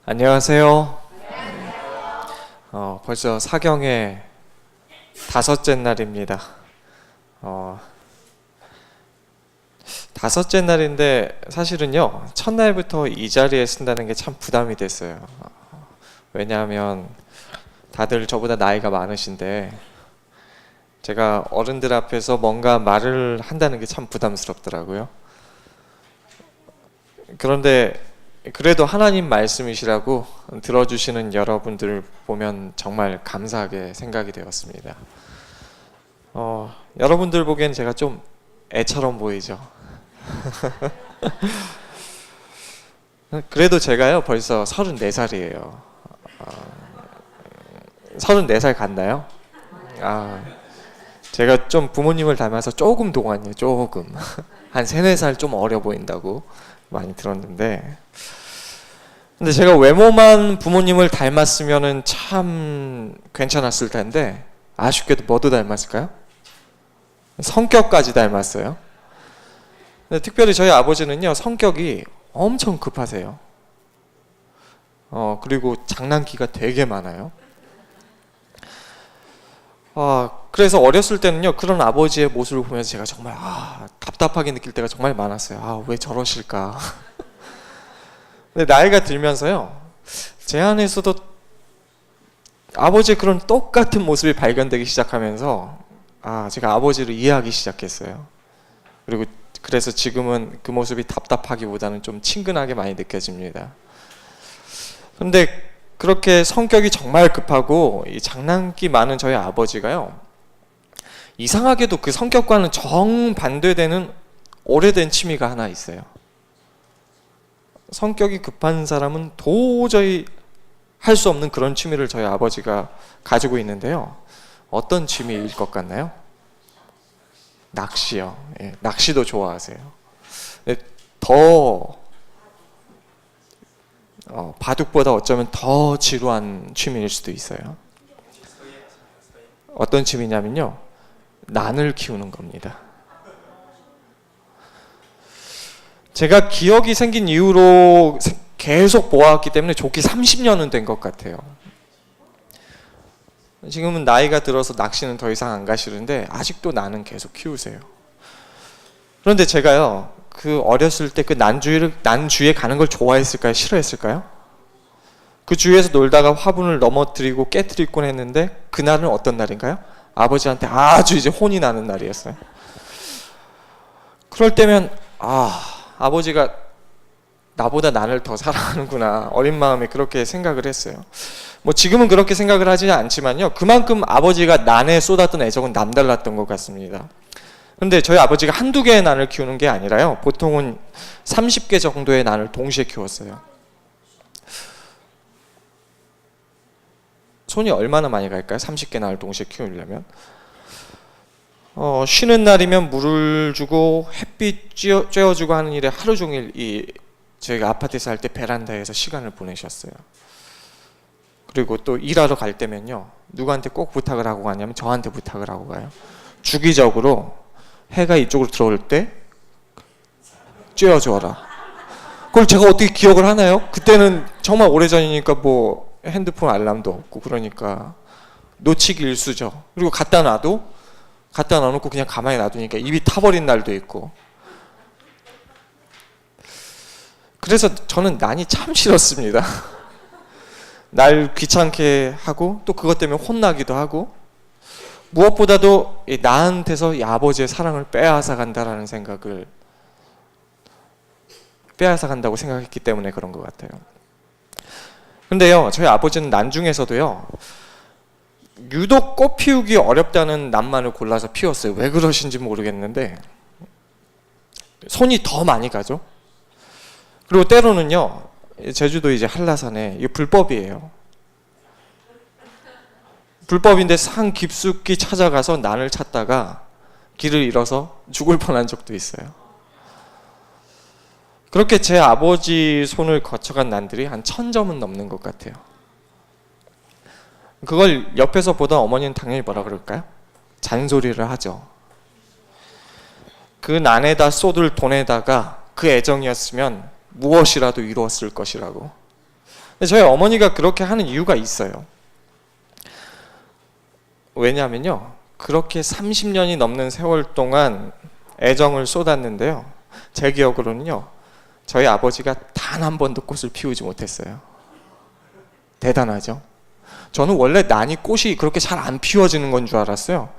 안녕하세요. 벌써 사경의 5째 날입니다. 5째 날인데 사실은요, 첫날부터 이 자리에 쓴다는 게 참 부담이 됐어요. 왜냐하면 다들 저보다 나이가 많으신데 제가 어른들 앞에서 뭔가 말을 한다는 게 참 부담스럽더라고요. 그런데 그래도 하나님 말씀이시라고 들어주시는 여러분들을 보면 정말 감사하게 생각이 되었습니다. 여러분들 보기엔 제가 좀 애처럼 보이죠? 그래도 제가요 벌써 34살이에요. 34살 갔나요? 제가 좀 부모님을 닮아서 조금 동안이에요. 조금. 한 3, 4살 좀 어려 보인다고 많이 들었는데, 근데 제가 외모만 부모님을 닮았으면은 참 괜찮았을 텐데 아쉽게도 뭐도 닮았을까요? 성격까지 닮았어요. 근데 특별히 저희 아버지는요, 성격이 엄청 급하세요. 그리고 장난기가 되게 많아요. 그래서 어렸을 때는요, 그런 아버지의 모습을 보면서 제가 정말 답답하게 느낄 때가 정말 많았어요. 왜 저러실까? 근데 나이가 들면서요, 제 안에서도 아버지의 그런 똑같은 모습이 발견되기 시작하면서 제가 아버지를 이해하기 시작했어요. 그리고 그래서 지금은 그 모습이 답답하기보다는 좀 친근하게 많이 느껴집니다. 근데 그렇게 성격이 정말 급하고 이 장난기 많은 저희 아버지가요, 이상하게도 그 성격과는 정반대되는 오래된 취미가 하나 있어요. 성격이 급한 사람은 도저히 할 수 없는 그런 취미를 저희 아버지가 가지고 있는데요. 어떤 취미일 것 같나요? 낚시요. 낚시도 좋아하세요. 더 바둑보다 어쩌면 더 지루한 취미일 수도 있어요. 어떤 취미냐면요, 난을 키우는 겁니다. 제가 기억이 생긴 이후로 계속 보아왔기 때문에 좋게 30년은 된 것 같아요. 지금은 나이가 들어서 낚시는 더 이상 안 가시는데 아직도 난은 계속 키우세요. 그런데 제가요, 그 어렸을 때 그 난주에 가는 걸 좋아했을까요? 싫어했을까요? 그 주위에서 놀다가 화분을 넘어뜨리고 깨뜨리곤 했는데, 그날은 어떤 날인가요? 아버지한테 아주 이제 혼이 나는 날이었어요. 그럴 때면 아버지가 나보다 나를 더 사랑하는구나, 어린 마음에 그렇게 생각을 했어요. 지금은 그렇게 생각을 하지 않지만요, 그만큼 아버지가 난에 쏟았던 애정은 남달랐던 것 같습니다. 그런데 저희 아버지가 한두 개의 난을 키우는 게 아니라요, 보통은 30개 정도의 난을 동시에 키웠어요. 손이 얼마나 많이 갈까요? 30개 난을 동시에 키우려면. 쉬는 날이면 물을 주고 햇빛 쬐어주고 하는 일에 하루 종일 저희가 아파트에 살 때 베란다에서 시간을 보내셨어요. 그리고 또 일하러 갈 때면요, 누구한테 꼭 부탁을 하고 가냐면 저한테 부탁을 하고 가요. 주기적으로 해가 이쪽으로 들어올 때 쬐어줘라. 그걸 제가 어떻게 기억을 하나요? 그때는 정말 오래전이니까 핸드폰 알람도 없고 그러니까 놓치기 일쑤죠. 그리고 갖다 놔놓고 그냥 가만히 놔두니까 입이 타버린 날도 있고. 그래서 저는 난이 참 싫었습니다. 날 귀찮게 하고 또 그것 때문에 혼나기도 하고, 무엇보다도 나한테서 이 아버지의 사랑을 빼앗아 간다라는 생각을 빼앗아 간다고 생각했기 때문에 그런 것 같아요. 근데요, 저희 아버지는 난 중에서도요, 유독 꽃 피우기 어렵다는 난만을 골라서 피웠어요. 왜 그러신지 모르겠는데 손이 더 많이 가죠. 그리고 때로는요, 제주도 이제 한라산에, 이게 불법이에요. 불법인데 산 깊숙이 찾아가서 난을 찾다가 길을 잃어서 죽을 뻔한 적도 있어요. 그렇게 제 아버지 손을 거쳐간 난들이 한 1000점은 넘는 것 같아요. 그걸 옆에서 보던 어머니는 당연히 뭐라 그럴까요? 잔소리를 하죠. 그 난에다 쏟을 돈에다가 그 애정이었으면 무엇이라도 이루었을 것이라고. 근데 저희 어머니가 그렇게 하는 이유가 있어요. 왜냐하면요, 그렇게 30년이 넘는 세월 동안 애정을 쏟았는데요, 제 기억으로는요, 저희 아버지가 단 한 번도 꽃을 피우지 못했어요. 대단하죠? 저는 원래 난이 꽃이 그렇게 잘 안 피워지는 건 줄 알았어요.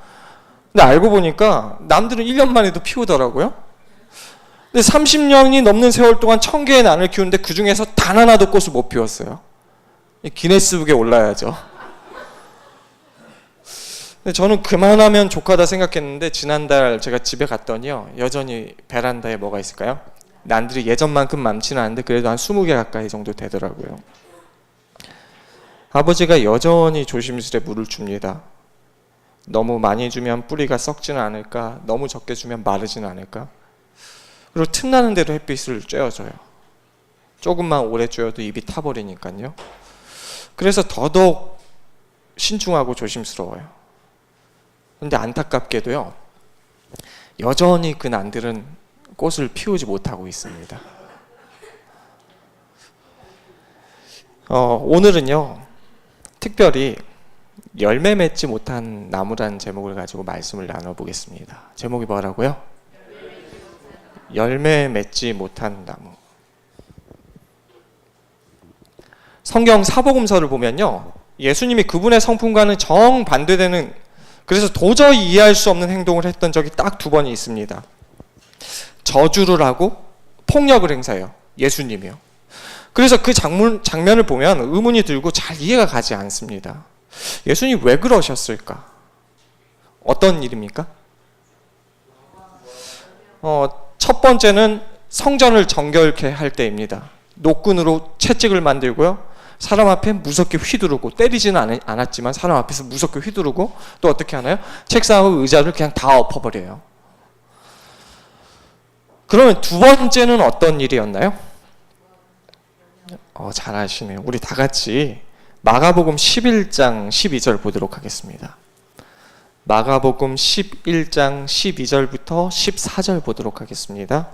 근데 알고 보니까 남들은 1년 만에도 피우더라고요. 근데 30년이 넘는 세월 동안 1000개의 난을 키우는데 그 중에서 단 하나도 꽃을 못 피웠어요. 기네스북에 올라야죠. 근데 저는 그만하면 족하다 생각했는데 지난달 제가 집에 갔더니요, 여전히 베란다에 뭐가 있을까요? 난들이 예전만큼 많지는 않은데 그래도 한 20개 가까이 정도 되더라고요. 아버지가 여전히 조심스레 물을 줍니다. 너무 많이 주면 뿌리가 썩지는 않을까, 너무 적게 주면 마르지는 않을까. 그리고 틈나는 대로 햇빛을 쬐어줘요. 조금만 오래 쬐어도 입이 타버리니까요. 그래서 더더욱 신중하고 조심스러워요. 근데 안타깝게도요, 여전히 그 난들은 꽃을 피우지 못하고 있습니다. 오늘은요, 특별히 열매 맺지 못한 나무라는 제목을 가지고 말씀을 나눠보겠습니다. 제목이 뭐라고요? 열매 맺지 못한 나무. 성경 사복음서를 보면요, 예수님이 그분의 성품과는 정반대되는, 그래서 도저히 이해할 수 없는 행동을 했던 적이 딱 2번이 있습니다. 저주를 하고 폭력을 행사해요, 예수님이요. 그래서 그 장면을 보면 의문이 들고 잘 이해가 가지 않습니다. 예수님 왜 그러셨을까? 어떤 일입니까? 첫 번째는 성전을 정결케 할 때입니다. 노끈으로 채찍을 만들고요, 사람 앞에 무섭게 휘두르고, 때리지는 않았지만 사람 앞에서 무섭게 휘두르고, 또 어떻게 하나요? 책상하고 의자를 그냥 다 엎어버려요. 그러면 2번째는 어떤 일이었나요? 잘 아시네요. 우리 다 같이 마가복음 11장 12절 보도록 하겠습니다. 마가복음 11장 12절부터 14절 보도록 하겠습니다.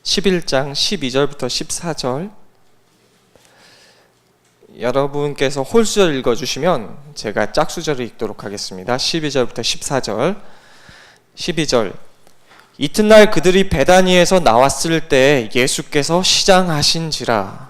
(11장) 12절부터 14절, 여러분께서 홀수절 읽어주시면 제가 짝수절을 읽도록 하겠습니다. 12절부터 14절. 12절. 이튿날 그들이 베다니에서 나왔을 때 예수께서 시장하신지라.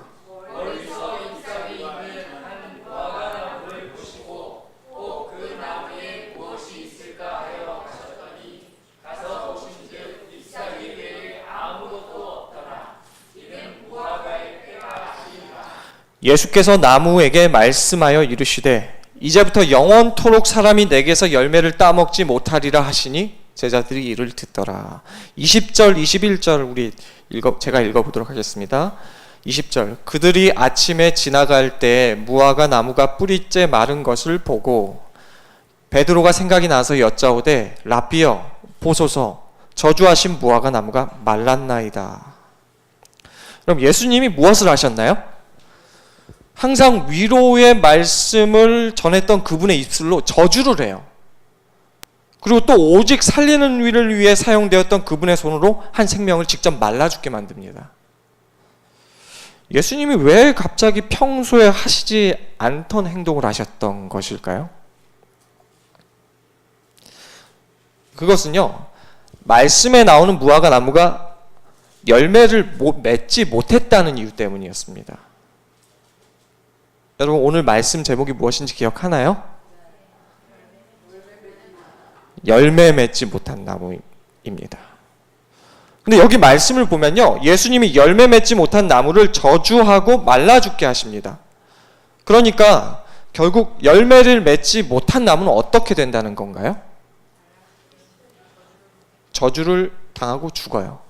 예수께서 나무에게 말씀하여 이르시되 이제부터 영원토록 사람이 내게서 열매를 따먹지 못하리라 하시니 제자들이 이를 듣더라. 20절 21절 제가 읽어보도록 하겠습니다. 20절. 그들이 아침에 지나갈 때 무화과 나무가 뿌리째 마른 것을 보고 베드로가 생각이 나서 여짜오되 랍비여 보소서 저주하신 무화과 나무가 말랐나이다. 그럼 예수님이 무엇을 하셨나요? 항상 위로의 말씀을 전했던 그분의 입술로 저주를 해요. 그리고 또 오직 살리는 일을 위해 사용되었던 그분의 손으로 한 생명을 직접 말라 죽게 만듭니다. 예수님이 왜 갑자기 평소에 하시지 않던 행동을 하셨던 것일까요? 그것은요, 말씀에 나오는 무화과 나무가 열매를 맺지 못했다는 이유 때문이었습니다. 여러분, 오늘 말씀 제목이 무엇인지 기억하나요? 열매 맺지 못한 나무입니다. 근데 여기 말씀을 보면요, 예수님이 열매 맺지 못한 나무를 저주하고 말라 죽게 하십니다. 그러니까 결국 열매를 맺지 못한 나무는 어떻게 된다는 건가요? 저주를 당하고 죽어요.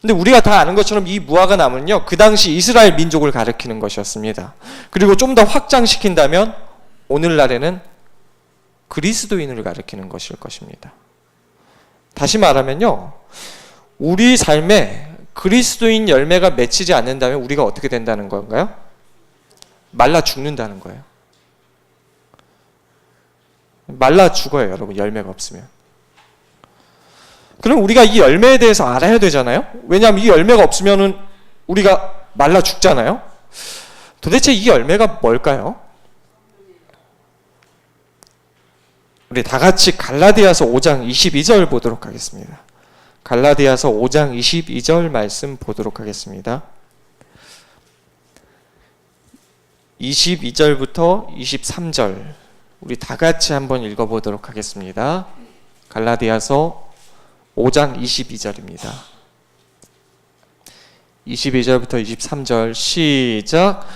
근데 우리가 다 아는 것처럼 이 무화과 나무는요, 그 당시 이스라엘 민족을 가리키는 것이었습니다. 그리고 좀 더 확장시킨다면 오늘날에는 그리스도인을 가리키는 것일 것입니다. 다시 말하면요, 우리 삶에 그리스도인 열매가 맺히지 않는다면 우리가 어떻게 된다는 건가요? 말라 죽는다는 거예요. 말라 죽어요, 여러분. 열매가 없으면. 그럼 우리가 이 열매에 대해서 알아야 되잖아요. 왜냐하면 이 열매가 없으면은 우리가 말라 죽잖아요. 도대체 이 열매가 뭘까요? 우리 다 같이 갈라디아서 5장 22절 보도록 하겠습니다. 갈라디아서 5장 22절 말씀 보도록 하겠습니다. 22절부터 23절 우리 다 같이 한번 읽어보도록 하겠습니다. 갈라디아서 5장 22절입니다. 22절부터 23절 시작.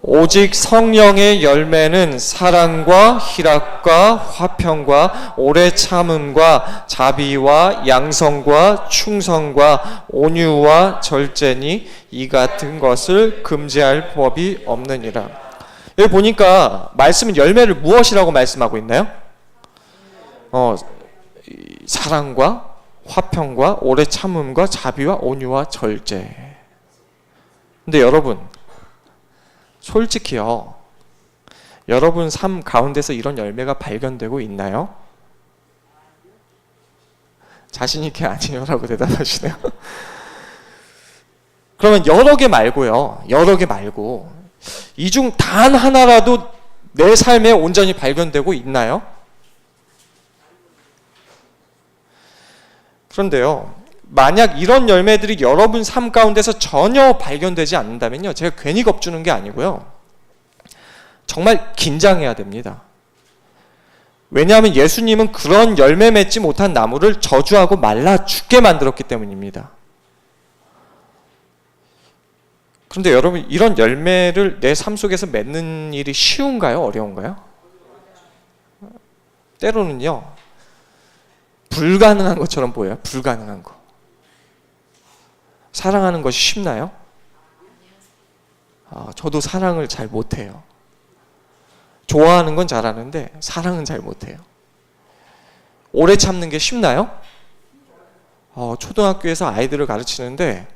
오직 성령의 열매는 사랑과 희락과 화평과 오래 참음과 자비와 양성과 충성과 온유와 절제니 이 같은 것을 금지할 법이 없느니라. 여기 보니까 말씀은 열매를 무엇이라고 말씀하고 있나요? 사랑과 화평과 오래 참음과 자비와 온유와 절제. 근데 여러분, 솔직히요, 여러분 삶 가운데서 이런 열매가 발견되고 있나요? 자신 있게 아니요라고 대답하시네요. 그러면 여러 개 말고요, 여러 개 말고 이 중 단 하나라도 내 삶에 온전히 발견되고 있나요? 그런데요, 만약 이런 열매들이 여러분 삶 가운데서 전혀 발견되지 않는다면요, 제가 괜히 겁주는 게 아니고요, 정말 긴장해야 됩니다. 왜냐하면 예수님은 그런 열매 맺지 못한 나무를 저주하고 말라 죽게 만들었기 때문입니다. 그런데 여러분, 이런 열매를 내 삶 속에서 맺는 일이 쉬운가요? 어려운가요? 때로는요, 불가능한 것처럼 보여요. 불가능한 거. 사랑하는 것이 쉽나요? 저도 사랑을 잘 못해요. 좋아하는 건 잘하는데 사랑은 잘 못해요. 오래 참는 게 쉽나요? 초등학교에서 아이들을 가르치는데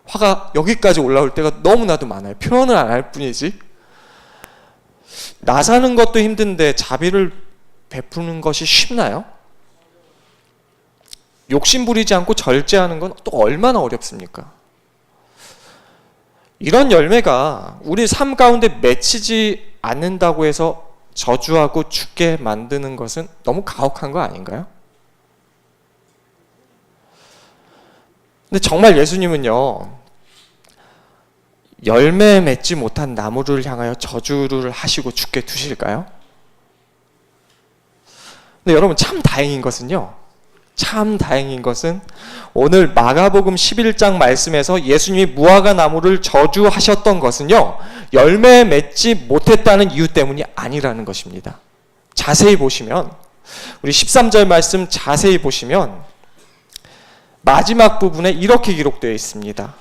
화가 여기까지 올라올 때가 너무나도 많아요. 표현을 안 할 뿐이지. 나 사는 것도 힘든데 자비를 베푸는 것이 쉽나요? 욕심 부리지 않고 절제하는 건 또 얼마나 어렵습니까? 이런 열매가 우리 삶 가운데 맺히지 않는다고 해서 저주하고 죽게 만드는 것은 너무 가혹한 거 아닌가요? 근데 정말 예수님은요, 열매 맺지 못한 나무를 향하여 저주를 하시고 죽게 두실까요? 근데 여러분, 참 다행인 것은 오늘 마가복음 11장 말씀에서 예수님이 무화과 나무를 저주하셨던 것은요, 열매 맺지 못했다는 이유 때문이 아니라는 것입니다. 자세히 보시면, 우리 13절 말씀 자세히 보시면 마지막 부분에 이렇게 기록되어 있습니다.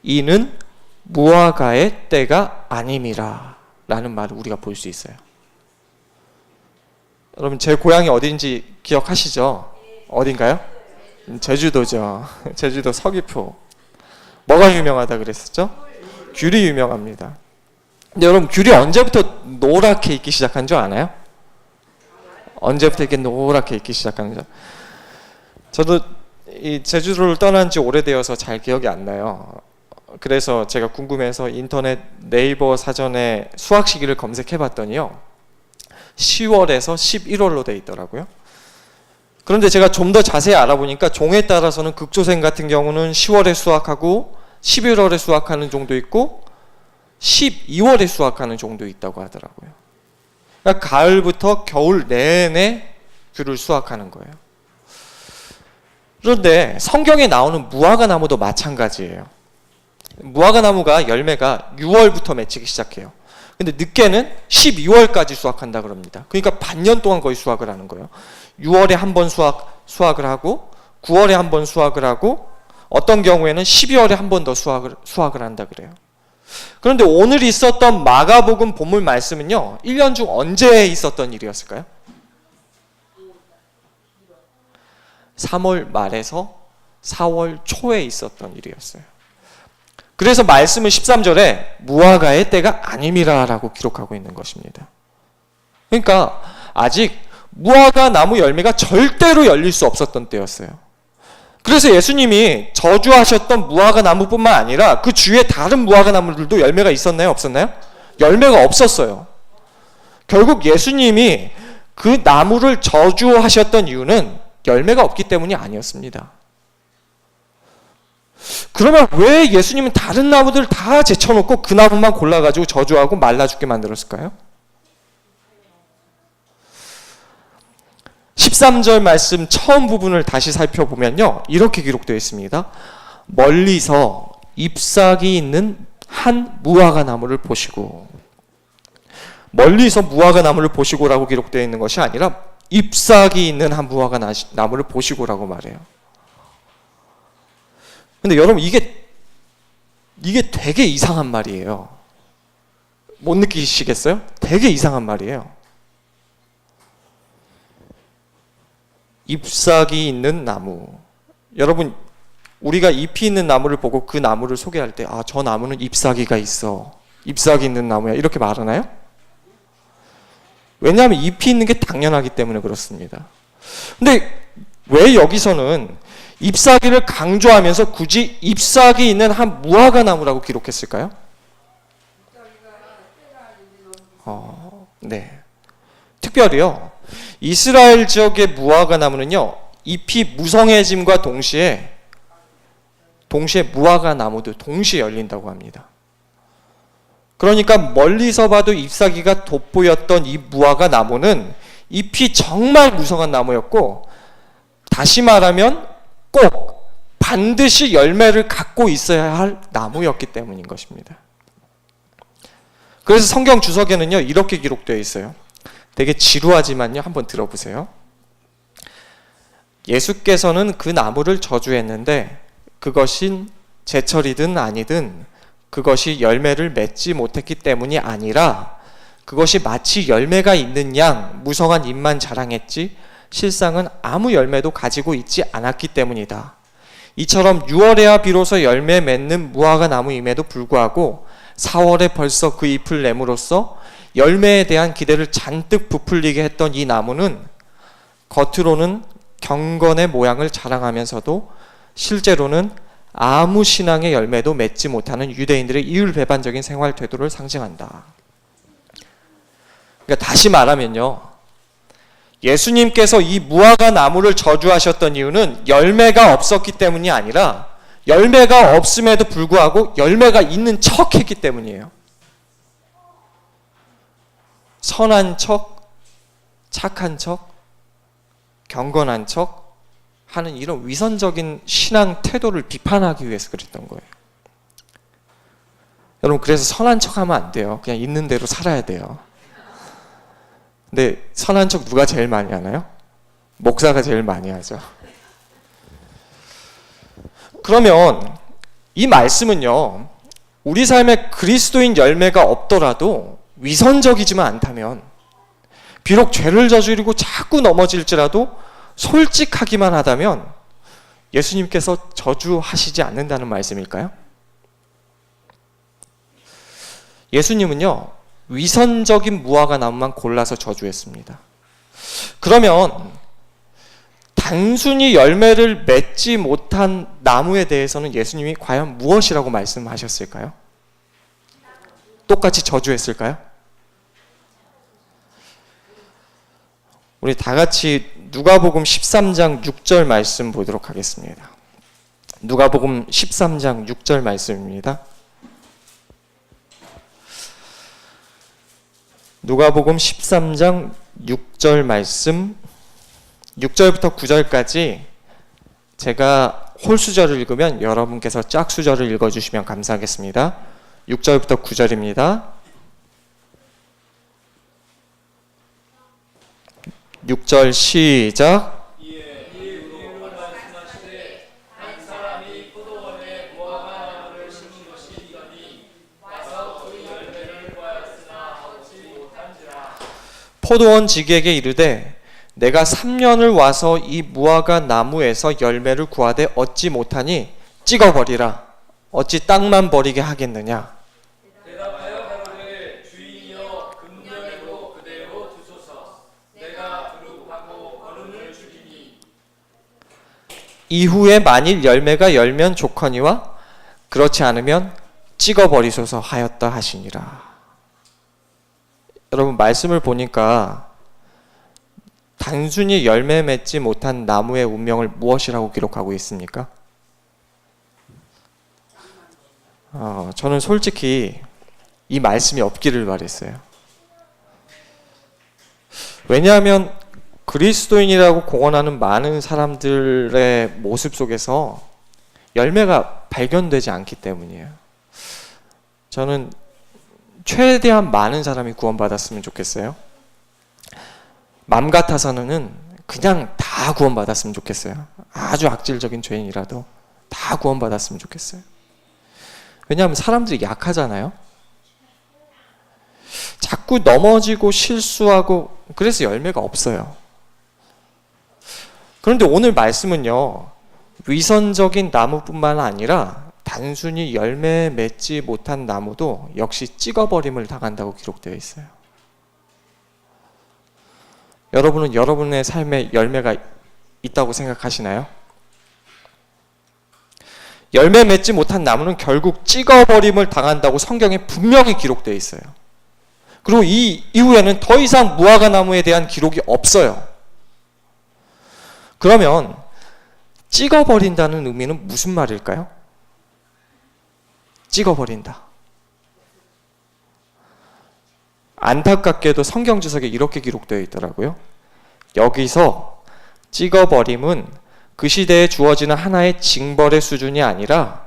이는 무화과의 때가 아님이라 라는 말을 우리가 볼 수 있어요. 여러분, 제 고향이 어딘지 기억하시죠? 어딘가요? 제주도죠. 제주도 서귀포. 뭐가 유명하다 그랬었죠? 귤이 유명합니다. 근데 여러분, 귤이 언제부터 노랗게 익기 시작한 줄 아나요? 언제부터 이렇게 노랗게 익기 시작하는지. 저도 이 제주도를 떠난 지 오래되어서 잘 기억이 안 나요. 그래서 제가 궁금해서 인터넷 네이버 사전에 수확 시기를 검색해 봤더니요, 10월에서 11월로 돼 있더라고요. 그런데 제가 좀 더 자세히 알아보니까 종에 따라서는 극조생 같은 경우는 10월에 수확하고 11월에 수확하는 종도 있고 12월에 수확하는 종도 있다고 하더라고요. 그러니까 가을부터 겨울 내내 귤을 수확하는 거예요. 그런데 성경에 나오는 무화과 나무도 마찬가지예요. 무화과 나무가 열매가 6월부터 맺히기 시작해요. 근데 늦게는 12월까지 수확한다 그럽니다. 그러니까 반년 동안 거의 수확을 하는 거예요. 6월에 한 번 수확을 하고 9월에 한 번 수확을 하고 어떤 경우에는 12월에 한 번 더 수확을 한다 그래요. 그런데 오늘 있었던 마가복음 본문 말씀은요, 1년 중 언제 있었던 일이었을까요? 3월 말에서 4월 초에 있었던 일이었어요. 그래서 말씀은 13절에 무화과의 때가 아님이라 라고 기록하고 있는 것입니다. 그러니까 아직 무화과 나무 열매가 절대로 열릴 수 없었던 때였어요. 그래서 예수님이 저주하셨던 무화과 나무뿐만 아니라 그 주위에 다른 무화과 나무들도 열매가 있었나요? 없었나요? 열매가 없었어요. 결국 예수님이 그 나무를 저주하셨던 이유는 열매가 없기 때문이 아니었습니다. 그러면 왜 예수님은 다른 나무들을 다 제쳐놓고 그 나무만 골라가지고 저주하고 말라 죽게 만들었을까요? 13절 말씀 처음 부분을 다시 살펴보면요, 이렇게 기록되어 있습니다. 멀리서 잎사귀 있는 한 무화과 나무를 보시고, 멀리서 무화과 나무를 보시고라고 기록되어 있는 것이 아니라 잎사귀 있는 한 무화과 나무를 보시고라고 말해요. 근데 여러분, 이게 되게 이상한 말이에요. 못 느끼시겠어요? 되게 이상한 말이에요. 잎사귀 있는 나무. 여러분, 우리가 잎이 있는 나무를 보고 그 나무를 소개할 때, 아, 저 나무는 잎사귀가 있어, 잎사귀 있는 나무야, 이렇게 말하나요? 왜냐하면 잎이 있는 게 당연하기 때문에 그렇습니다. 근데 왜 여기서는 잎사귀를 강조하면서 굳이 잎사귀 있는 한 무화과 나무라고 기록했을까요? 네. 특별히요, 이스라엘 지역의 무화과 나무는요, 잎이 무성해짐과 동시에 무화과 나무도 동시에 열린다고 합니다. 그러니까 멀리서 봐도 잎사귀가 돋보였던 이 무화과 나무는 잎이 정말 무성한 나무였고, 다시 말하면 꼭 반드시 열매를 갖고 있어야 할 나무였기 때문인 것입니다. 그래서 성경 주석에는요, 이렇게 기록되어 있어요. 되게 지루하지만요, 한번 들어보세요. 예수께서는 그 나무를 저주했는데 그것이 제철이든 아니든 그것이 열매를 맺지 못했기 때문이 아니라 그것이 마치 열매가 있는 양 무성한 잎만 자랑했지 실상은 아무 열매도 가지고 있지 않았기 때문이다. 이처럼 6월에야 비로소 열매 맺는 무화과 나무임에도 불구하고 4월에 벌써 그 잎을 내므로써 열매에 대한 기대를 잔뜩 부풀리게 했던 이 나무는 겉으로는 경건의 모양을 자랑하면서도 실제로는 아무 신앙의 열매도 맺지 못하는 유대인들의 이율배반적인 생활 태도를 상징한다. 그러니까 다시 말하면요, 예수님께서 이 무화과 나무를 저주하셨던 이유는 열매가 없었기 때문이 아니라 열매가 없음에도 불구하고 열매가 있는 척했기 때문이에요. 선한 척, 착한 척, 경건한 척 하는 이런 위선적인 신앙 태도를 비판하기 위해서 그랬던 거예요. 여러분, 그래서 선한 척 하면 안 돼요. 그냥 있는 대로 살아야 돼요. 근데 선한 척 누가 제일 많이 하나요? 목사가 제일 많이 하죠. 그러면 이 말씀은요, 우리 삶에 그리스도인 열매가 없더라도 위선적이지만 않다면, 비록 죄를 저지르고 자꾸 넘어질지라도 솔직하기만 하다면 예수님께서 저주하시지 않는다는 말씀일까요? 예수님은요, 위선적인 무화과 나무만 골라서 저주했습니다. 그러면 단순히 열매를 맺지 못한 나무에 대해서는 예수님이 과연 무엇이라고 말씀하셨을까요? 똑같이 저주했을까요? 우리 다 같이 누가복음 13장 6절 말씀 보도록 하겠습니다. 누가복음 13장 6절 말씀입니다. 누가복음 13장 6절 말씀, 6절부터 9절까지 제가 홀수절을 읽으면 여러분께서 짝수절을 읽어주시면 감사하겠습니다. 6절부터 9절입니다. 6절 시작. 포도원 지기에게 이르되 내가 3년을 와서 이 무화과 나무에서 열매를 구하되 얻지 못하니 찍어버리라. 어찌 땅만 버리게 하겠느냐. 대답하여 가로되 주인이여 금년에도 그대로 두소서. 이후에 만일 열매가 열면 좋거니와 그렇지 않으면 찍어버리소서 하였다 하시니라. 여러분, 말씀을 보니까 단순히 열매 맺지 못한 나무의 운명을 무엇이라고 기록하고 있습니까? 저는 솔직히 이 말씀이 없기를 바랬어요. 왜냐하면 그리스도인이라고 공언하는 많은 사람들의 모습 속에서 열매가 발견되지 않기 때문이에요. 저는 최대한 많은 사람이 구원받았으면 좋겠어요. 맘 같아서는 그냥 다 구원받았으면 좋겠어요. 아주 악질적인 죄인이라도 다 구원받았으면 좋겠어요. 왜냐하면 사람들이 약하잖아요. 자꾸 넘어지고 실수하고 그래서 열매가 없어요. 그런데 오늘 말씀은요, 위선적인 나무뿐만 아니라 단순히 열매 맺지 못한 나무도 역시 찍어버림을 당한다고 기록되어 있어요. 여러분은 여러분의 삶에 열매가 있다고 생각하시나요? 열매 맺지 못한 나무는 결국 찍어버림을 당한다고 성경에 분명히 기록되어 있어요. 그리고 이 이후에는 더 이상 무화과 나무에 대한 기록이 없어요. 그러면 찍어버린다는 의미는 무슨 말일까요? 찍어버린다. 안타깝게도 성경 주석에 이렇게 기록되어 있더라고요. 여기서 찍어버림은 그 시대에 주어지는 하나의 징벌의 수준이 아니라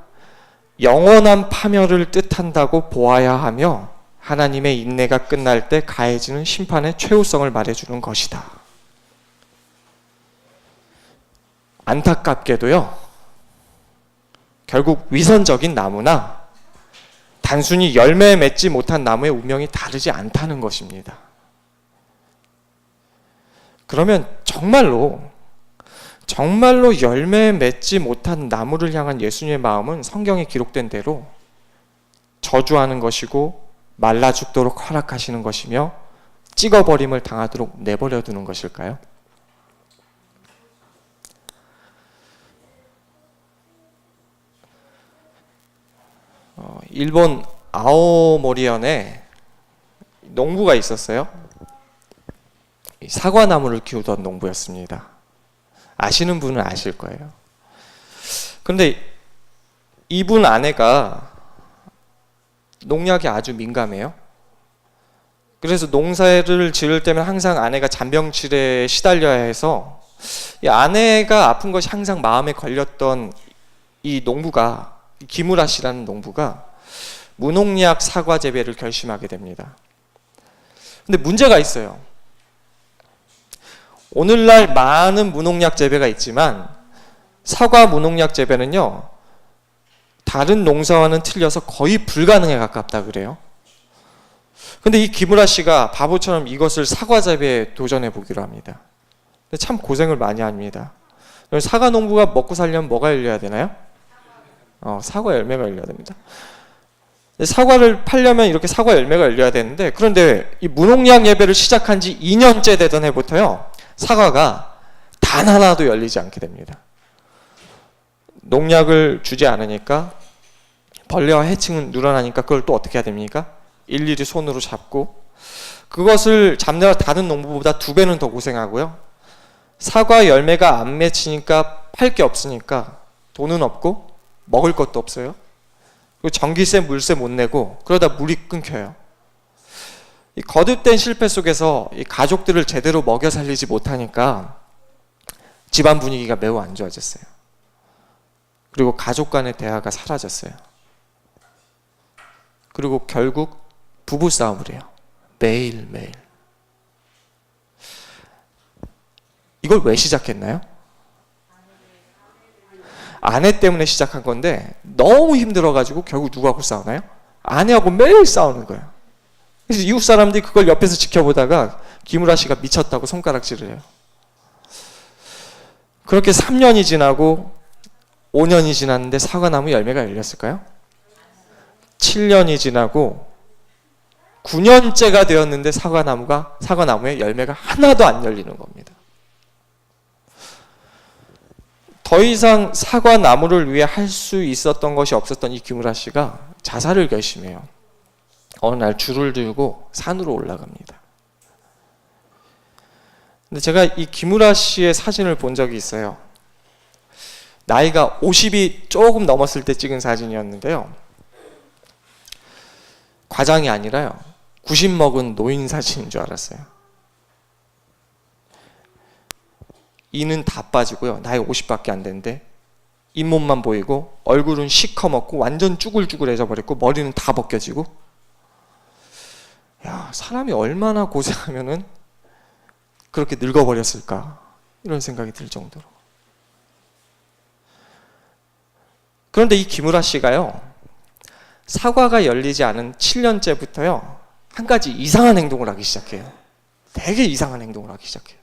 영원한 파멸을 뜻한다고 보아야 하며 하나님의 인내가 끝날 때 가해지는 심판의 최후성을 말해주는 것이다. 안타깝게도요, 결국 위선적인 나무나 단순히 열매 맺지 못한 나무의 운명이 다르지 않다는 것입니다. 그러면 정말로 열매 맺지 못한 나무를 향한 예수님의 마음은 성경에 기록된 대로 저주하는 것이고 말라 죽도록 허락하시는 것이며 찍어버림을 당하도록 내버려 두는 것일까요? 일본 아오모리현에 농부가 있었어요. 사과나무를 키우던 농부였습니다. 아시는 분은 아실 거예요. 그런데 이분 아내가 농약에 아주 민감해요. 그래서 농사를 지을 때면 항상 아내가 잔병치레에 시달려야 해서 이 아내가 아픈 것이 항상 마음에 걸렸던 이 농부가, 기무라 씨라는 농부가 무농약 사과 재배를 결심하게 됩니다. 근데 문제가 있어요. 오늘날 많은 무농약 재배가 있지만 사과 무농약 재배는요, 다른 농사와는 틀려서 거의 불가능에 가깝다 그래요. 근데 이 기무라 씨가 바보처럼 이것을 사과 재배에 도전해 보기로 합니다. 근데 참 고생을 많이 합니다. 사과 농부가 먹고 살려면 뭐가 열려야 되나요? 사과 열매가 열려야 됩니다. 사과를 팔려면 이렇게 사과 열매가 열려야 되는데, 그런데 이 무농약 예배를 시작한 지 2년째 되던 해부터요, 사과가 단 하나도 열리지 않게 됩니다. 농약을 주지 않으니까 벌레와 해충은 늘어나니까 그걸 또 어떻게 해야 됩니까? 일일이 손으로 잡고, 그것을 잡느라 다른 농부보다 2배는 더 고생하고요. 사과 열매가 안 맺히니까 팔 게 없으니까 돈은 없고 먹을 것도 없어요. 그리고 전기세, 물세 못 내고 그러다 물이 끊겨요. 이 거듭된 실패 속에서 이 가족들을 제대로 먹여 살리지 못하니까 집안 분위기가 매우 안 좋아졌어요. 그리고 가족 간의 대화가 사라졌어요. 그리고 결국 부부싸움을 해요. 매일매일. 이걸 왜 시작했나요? 아내 때문에 시작한 건데 너무 힘들어가지고 결국 누구하고 싸우나요? 아내하고 매일 싸우는 거예요. 그래서 이웃 사람들이 그걸 옆에서 지켜보다가 기무라 씨가 미쳤다고 손가락질을 해요. 그렇게 3년이 지나고 5년이 지났는데 사과나무 열매가 열렸을까요? 7년이 지나고 9년째가 되었는데 사과나무에 열매가 하나도 안 열리는 겁니다. 더 이상 사과 나무를 위해 할 수 있었던 것이 없었던 이 기무라 씨가 자살을 결심해요. 어느 날 줄을 들고 산으로 올라갑니다. 근데 제가 이 기무라 씨의 사진을 본 적이 있어요. 나이가 50이 조금 넘었을 때 찍은 사진이었는데요. 과장이 아니라요, 90 먹은 노인 사진인 줄 알았어요. 이는 다 빠지고요, 나이 50밖에 안 됐는데 잇몸만 보이고 얼굴은 시커멓고 완전 쭈글쭈글해져 버렸고 머리는 다 벗겨지고, 야, 사람이 얼마나 고생하면은 그렇게 늙어버렸을까, 이런 생각이 들 정도로. 그런데 이 기무라 씨가요, 사과가 열리지 않은 7년째부터요 한 가지 이상한 행동을 하기 시작해요. 되게 이상한 행동을 하기 시작해요.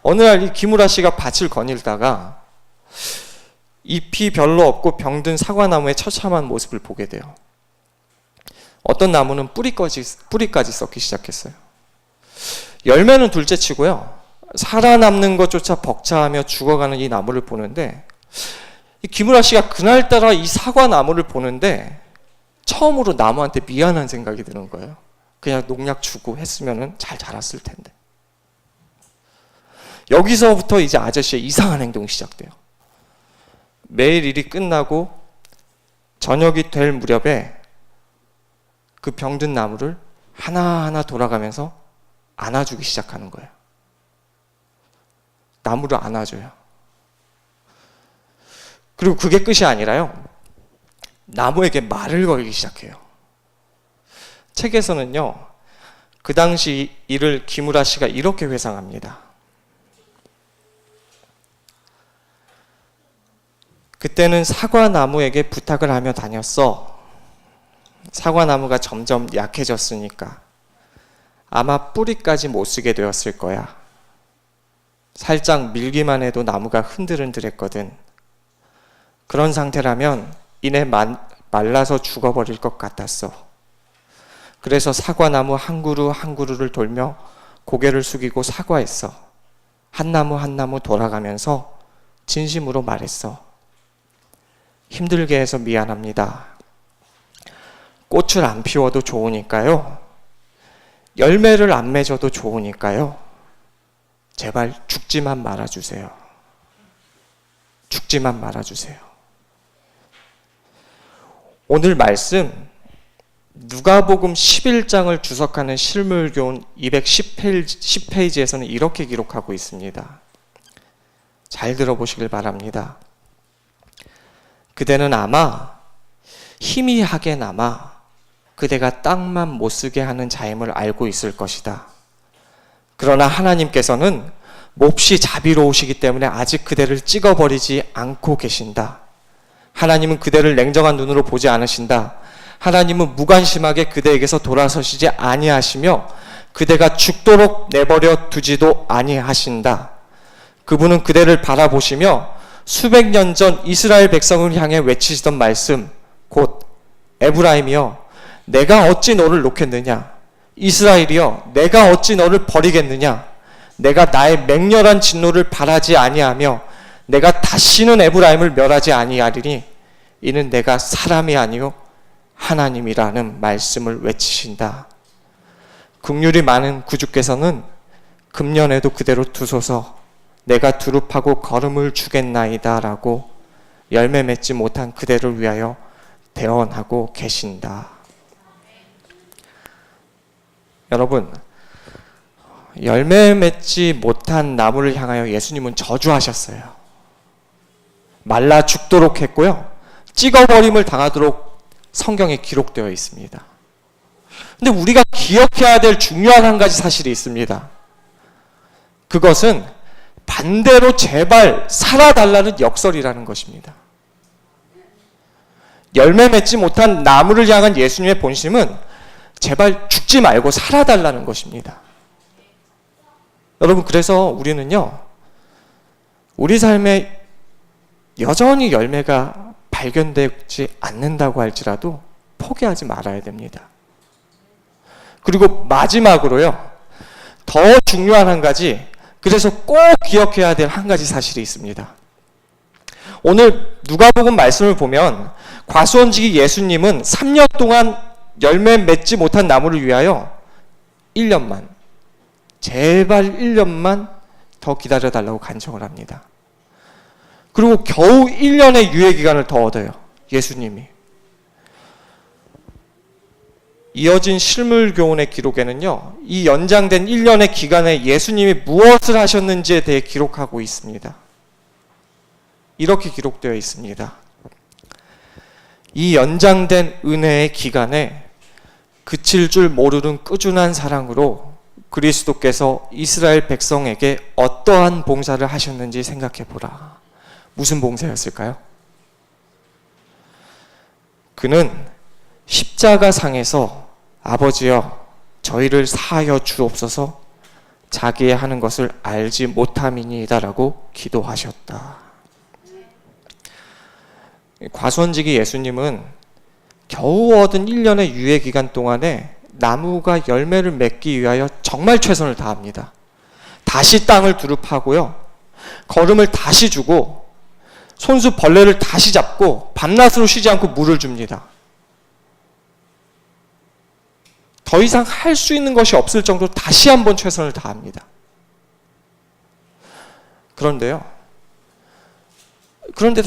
어느 날 이 기무라 씨가 밭을 거닐다가 잎이 별로 없고 병든 사과나무의 처참한 모습을 보게 돼요. 어떤 나무는 뿌리까지 썩기 시작했어요. 열매는 둘째치고요, 살아남는 것조차 벅차하며 죽어가는 이 나무를 보는데, 이 기무라 씨가 그날따라 이 사과나무를 보는데 처음으로 나무한테 미안한 생각이 드는 거예요. 그냥 농약 주고 했으면 잘 자랐을 텐데. 여기서부터 이제 아저씨의 이상한 행동이 시작돼요. 매일 일이 끝나고 저녁이 될 무렵에 그 병든 나무를 하나하나 돌아가면서 안아주기 시작하는 거예요. 나무를 안아줘요. 그리고 그게 끝이 아니라요, 나무에게 말을 걸기 시작해요. 책에서는요, 그 당시 이를 기무라 씨가 이렇게 회상합니다. 그때는 사과나무에게 부탁을 하며 다녔어. 사과나무가 점점 약해졌으니까 아마 뿌리까지 못 쓰게 되었을 거야. 살짝 밀기만 해도 나무가 흔들흔들했거든. 그런 상태라면 이내 말라서 죽어버릴 것 같았어. 그래서 사과나무 한 그루 한 그루를 돌며 고개를 숙이고 사과했어. 한 나무 한 나무 돌아가면서 진심으로 말했어. 힘들게 해서 미안합니다. 꽃을 안 피워도 좋으니까요. 열매를 안 맺어도 좋으니까요. 제발 죽지만 말아주세요. 죽지만 말아주세요. 오늘 말씀 누가복음 11장을 주석하는 실물교훈 210페이지에서는 이렇게 기록하고 있습니다. 잘 들어보시길 바랍니다. 그대는 아마 희미하게나마 그대가 땅만 못쓰게 하는 자임을 알고 있을 것이다. 그러나 하나님께서는 몹시 자비로우시기 때문에 아직 그대를 찍어버리지 않고 계신다. 하나님은 그대를 냉정한 눈으로 보지 않으신다. 하나님은 무관심하게 그대에게서 돌아서시지 아니하시며 그대가 죽도록 내버려 두지도 아니하신다. 그분은 그대를 바라보시며 수백 년 전 이스라엘 백성을 향해 외치시던 말씀, 곧 에브라임이여 내가 어찌 너를 놓겠느냐, 이스라엘이여 내가 어찌 너를 버리겠느냐, 내가 나의 맹렬한 진노를 바라지 아니하며 내가 다시는 에브라임을 멸하지 아니하리니 이는 내가 사람이 아니요 하나님이라는 말씀을 외치신다. 긍휼이 많은 구주께서는 금년에도 그대로 두소서. 내가 두릅하고 걸음을 주겠나이다 라고 열매 맺지 못한 그대를 위하여 대언하고 계신다. 여러분, 열매 맺지 못한 나무를 향하여 예수님은 저주하셨어요. 말라 죽도록 했고요, 찍어버림을 당하도록 성경에 기록되어 있습니다. 근데 우리가 기억해야 될 중요한 한 가지 사실이 있습니다. 그것은 반대로 제발 살아달라는 역설이라는 것입니다. 열매 맺지 못한 나무를 향한 예수님의 본심은 제발 죽지 말고 살아달라는 것입니다. 여러분, 그래서 우리는요, 우리 삶에 여전히 열매가 발견되지 않는다고 할지라도 포기하지 말아야 됩니다. 그리고 마지막으로요, 더 중요한 한 가지, 그래서 꼭 기억해야 될 한 가지 사실이 있습니다. 오늘 누가복음 말씀을 보면 과수원지기 예수님은 3년 동안 열매 맺지 못한 나무를 위하여 1년만, 제발 1년만 더 기다려달라고 간청을 합니다. 그리고 겨우 1년의 유예기간을 더 얻어요, 예수님이. 이어진 실물교훈의 기록에는요, 이 연장된 1년의 기간에 예수님이 무엇을 하셨는지에 대해 기록하고 있습니다. 이렇게 기록되어 있습니다. 이 연장된 은혜의 기간에 그칠 줄 모르는 꾸준한 사랑으로 그리스도께서 이스라엘 백성에게 어떠한 봉사를 하셨는지 생각해 보라. 무슨 봉사였을까요? 그는 십자가 상에서 아버지여 저희를 사하여 주옵소서 자기의 하는 것을 알지 못함이니이다라고 기도하셨다. 과수원지기 예수님은 겨우 얻은 1년의 유예 기간 동안에 나무가 열매를 맺기 위하여 정말 최선을 다합니다. 다시 땅을 두릅하고요, 거름을 다시 주고 손수 벌레를 다시 잡고 밤낮으로 쉬지 않고 물을 줍니다. 더 이상 할 수 있는 것이 없을 정도로 다시 한번 최선을 다합니다. 그런데도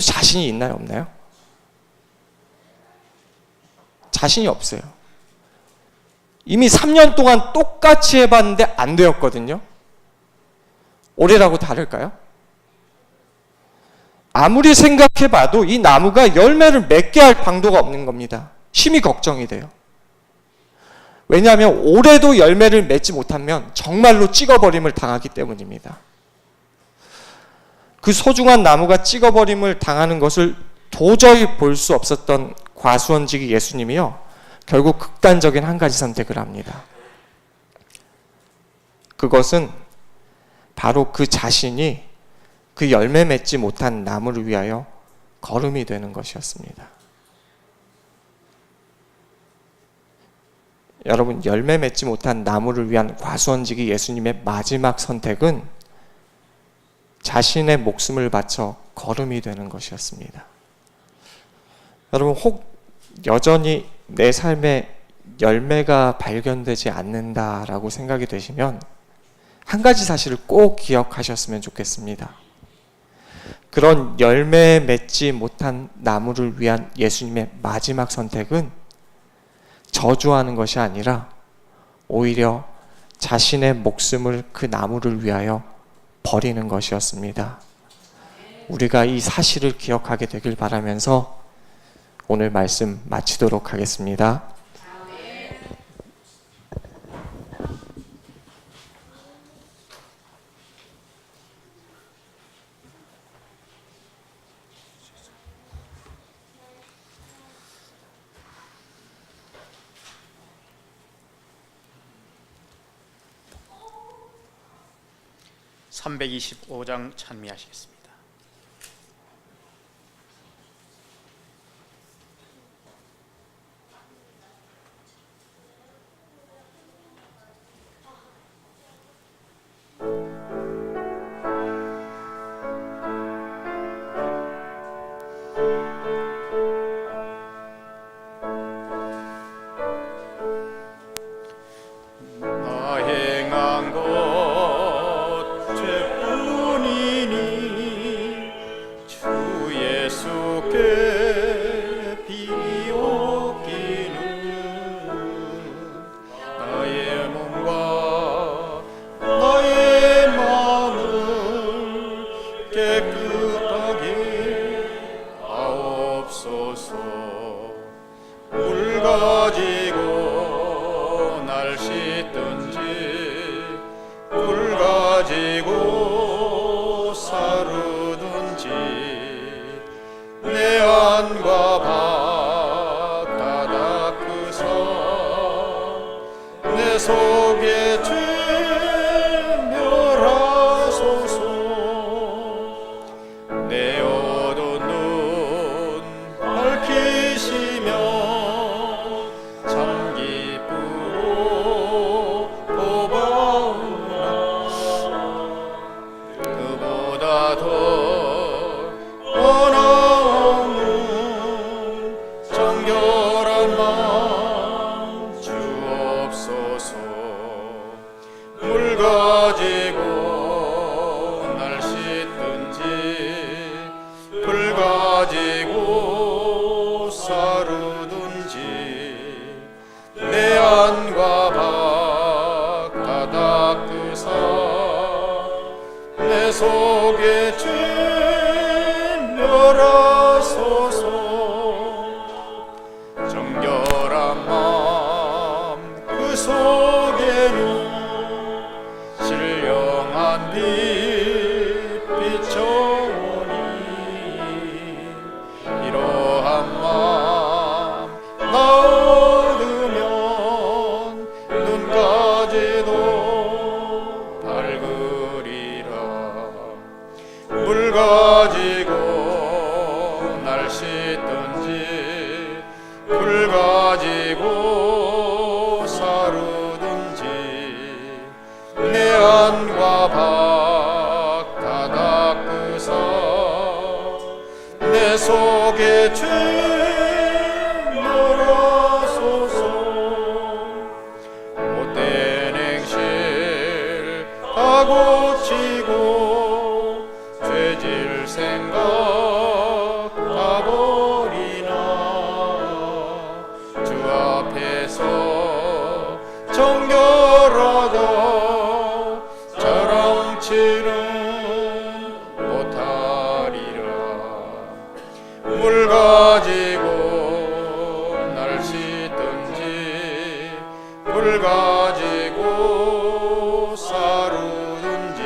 자신이 있나요, 없나요? 자신이 없어요. 이미 3년 동안 똑같이 해봤는데 안 되었거든요. 올해라고 다를까요? 아무리 생각해봐도 이 나무가 열매를 맺게 할 방도가 없는 겁니다. 심히 걱정이 돼요. 왜냐하면 올해도 열매를 맺지 못하면 정말로 찍어버림을 당하기 때문입니다. 그 소중한 나무가 찍어버림을 당하는 것을 도저히 볼 수 없었던 과수원지기 예수님이요, 결국 극단적인 한 가지 선택을 합니다. 그것은 바로 그 자신이 그 열매 맺지 못한 나무를 위하여 거름이 되는 것이었습니다. 여러분, 열매 맺지 못한 나무를 위한 과수원지기 예수님의 마지막 선택은 자신의 목숨을 바쳐 거름이 되는 것이었습니다. 여러분, 혹 여전히 내 삶에 열매가 발견되지 않는다라고 생각이 되시면 한 가지 사실을 꼭 기억하셨으면 좋겠습니다. 그런 열매 맺지 못한 나무를 위한 예수님의 마지막 선택은 저주하는 것이 아니라 오히려 자신의 목숨을 그 나무를 위하여 버리는 것이었습니다. 우리가 이 사실을 기억하게 되길 바라면서 오늘 말씀 마치도록 하겠습니다. (325장) 찬미하시겠습니다. 더 원하 속에 진멸하소서. 정결한 마음 그 속에는 신령한 빛 비춰오니 이러한 마음 나 얻으면 눈까지도 밝으리라. 물 가지고 날 씻든지 불 가지고 사르든지 내 안과 밖 다 닦으사 내 속에 진멸하소서. 못된 행실 다 고치고 죄질 생각 다 버리나 주 앞에서 정결하다 자랑치는 못하리라. 물 가지고 날 씻든지 불 가지고 사르든지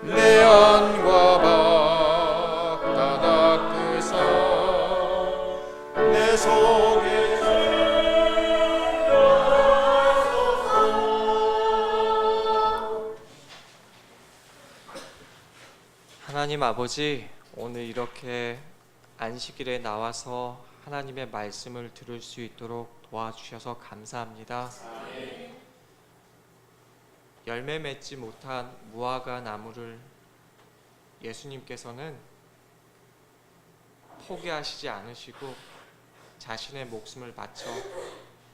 내 안과 밖 다 닦으사 내 속에 하나님 아버지, 오늘 이렇게 안식일에 나와서 하나님의 말씀을 들을 수 있도록 도와주셔서 감사합니다. 열매 맺지 못한 무화과 나무를 예수님께서는 포기하시지 않으시고 자신의 목숨을 바쳐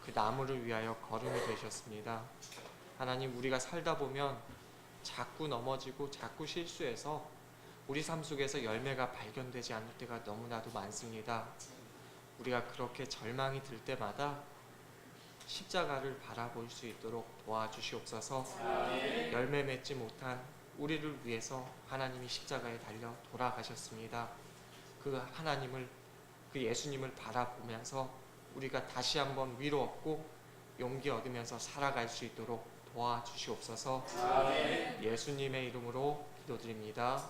그 나무를 위하여 거름이 되셨습니다. 하나님, 우리가 살다 보면 자꾸 넘어지고 자꾸 실수해서 우리 삶 속에서 열매가 발견되지 않을 때가 너무나도 많습니다. 우리가 그렇게 절망이 들 때마다 십자가를 바라볼 수 있도록 도와주시옵소서. 열매 맺지 못한 우리를 위해서 하나님이 십자가에 달려 돌아가셨습니다. 그 하나님을, 그 예수님을 바라보면서 우리가 다시 한번 위로 얻고 용기 얻으면서 살아갈 수 있도록 도와주시옵소서. 예수님의 이름으로 기도드립니다.